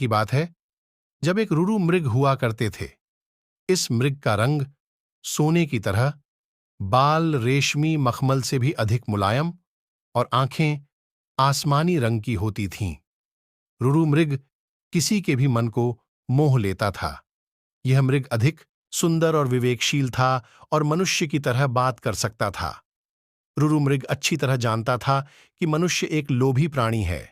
की बात है जब एक रुरु मृग हुआ करते थे। इस मृग का रंग सोने की तरह, बाल रेशमी मखमल से भी अधिक मुलायम और आंखें आसमानी रंग की होती थीं। रुरु मृग किसी के भी मन को मोह लेता था। यह मृग अधिक सुंदर और विवेकशील था और मनुष्य की तरह बात कर सकता था। रुरु मृग अच्छी तरह जानता था कि मनुष्य एक लोभी प्राणी है,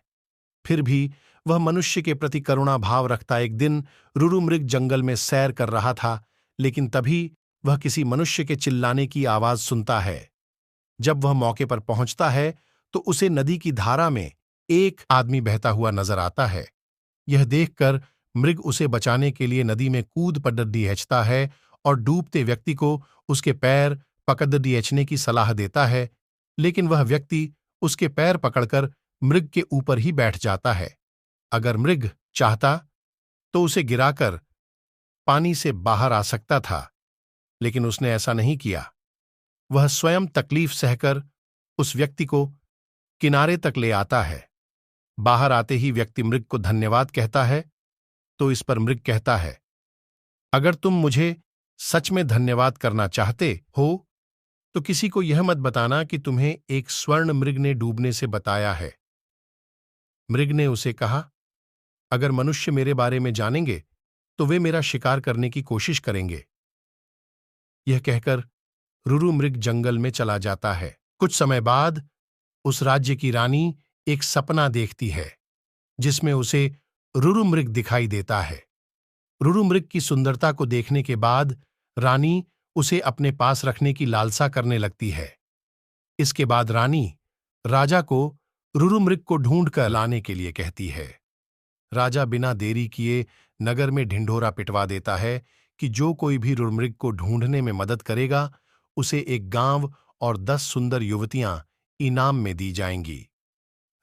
फिर भी वह मनुष्य के प्रति करुणा भाव रखता। एक दिन रुरु मृग जंगल में सैर कर रहा था, लेकिन तभी वह किसी मनुष्य के चिल्लाने की आवाज सुनता है। जब वह मौके पर पहुंचता है तो उसे नदी की धारा में एक आदमी बहता हुआ नजर आता है। यह देखकर मृग उसे बचाने के लिए नदी में कूद पड़ता है और डूबते व्यक्ति को उसके पैर पकड़ने की सलाह देता है, लेकिन वह व्यक्ति उसके पैर पकड़कर मृग के ऊपर ही बैठ जाता है। अगर मृग चाहता तो उसे गिराकर पानी से बाहर आ सकता था, लेकिन उसने ऐसा नहीं किया। वह स्वयं तकलीफ सहकर उस व्यक्ति को किनारे तक ले आता है। बाहर आते ही व्यक्ति मृग को धन्यवाद कहता है, तो इस पर मृग कहता है, अगर तुम मुझे सच में धन्यवाद करना चाहते हो तो किसी को यह मत बताना कि तुम्हें एक स्वर्ण मृग ने डूबने से बताया है। मृग ने उसे कहा, अगर मनुष्य मेरे बारे में जानेंगे तो वे मेरा शिकार करने की कोशिश करेंगे। यह कहकर रुरु मृग जंगल में चला जाता है। कुछ समय बाद उस राज्य की रानी एक सपना देखती है जिसमें उसे रुरु मृग दिखाई देता है। रुरु मृग की सुंदरता को देखने के बाद रानी उसे अपने पास रखने की लालसा करने लगती है। इसके बाद रानी राजा को रुरु मृग को ढूंढ कर लाने के लिए कहती है। राजा बिना देरी किए नगर में ढिंढोरा पिटवा देता है कि जो कोई भी रुरु मृग को ढूंढने में मदद करेगा उसे एक गांव और 10 सुंदर युवतियां इनाम में दी जाएंगी।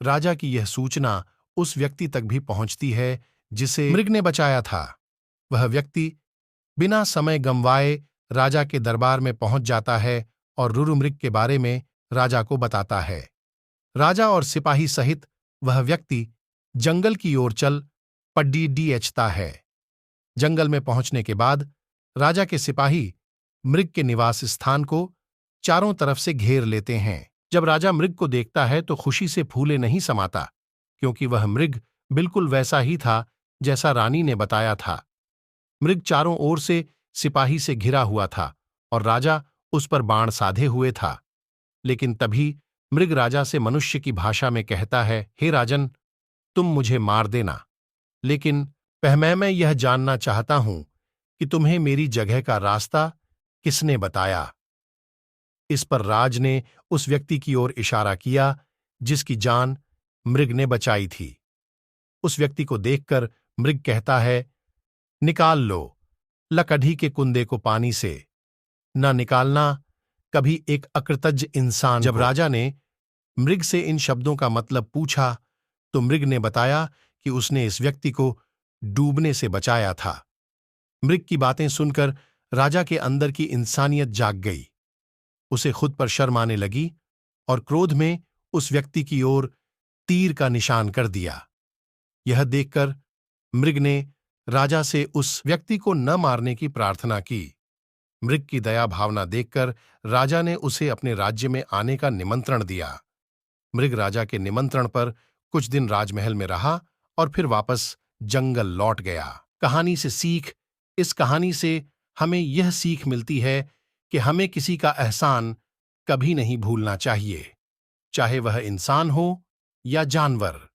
राजा की यह सूचना उस व्यक्ति तक भी पहुंचती है जिसे मृग ने बचाया था। वह व्यक्ति बिना समय गंवाए राजा के दरबार में पहुंच जाता है और रुरु मृग के बारे में राजा को बताता है। राजा और सिपाही सहित वह व्यक्ति जंगल की ओर चल पड़ता है। जंगल में पहुंचने के बाद राजा के सिपाही मृग के निवास स्थान को चारों तरफ से घेर लेते हैं। जब राजा मृग को देखता है तो खुशी से फूले नहीं समाता, क्योंकि वह मृग बिल्कुल वैसा ही था जैसा रानी ने बताया था। मृग चारों ओर से सिपाही से घिरा हुआ था और राजा उस पर बाण साधे हुए था। लेकिन तभी मृग राजा से मनुष्य की भाषा में कहता है, हे राजन, तुम मुझे मार देना, लेकिन मैं यह जानना चाहता हूं कि तुम्हें मेरी जगह का रास्ता किसने बताया। इस पर राज ने उस व्यक्ति की ओर इशारा किया जिसकी जान मृग ने बचाई थी। उस व्यक्ति को देखकर मृग कहता है, निकाल लो लकड़ी के कुंदे को पानी से, न निकालना कभी एक अकृतज्ञ इंसान। जब राजा ने मृग से इन शब्दों का मतलब पूछा तो मृग ने बताया कि उसने इस व्यक्ति को डूबने से बचाया था। मृग की बातें सुनकर राजा के अंदर की इंसानियत जाग गई। उसे खुद पर शर्म आने लगी और क्रोध में उस व्यक्ति की ओर तीर का निशान कर दिया। यह देखकर मृग ने राजा से उस व्यक्ति को न मारने की प्रार्थना की। मृग की दया भावना देखकर राजा ने उसे अपने राज्य में आने का निमंत्रण दिया। मृग राजा के निमंत्रण पर कुछ दिन राजमहल में रहा और फिर वापस जंगल लौट गया। कहानी से सीख। इस कहानी से हमें यह सीख मिलती है कि हमें किसी का एहसान कभी नहीं भूलना चाहिए, चाहे वह इंसान हो या जानवर।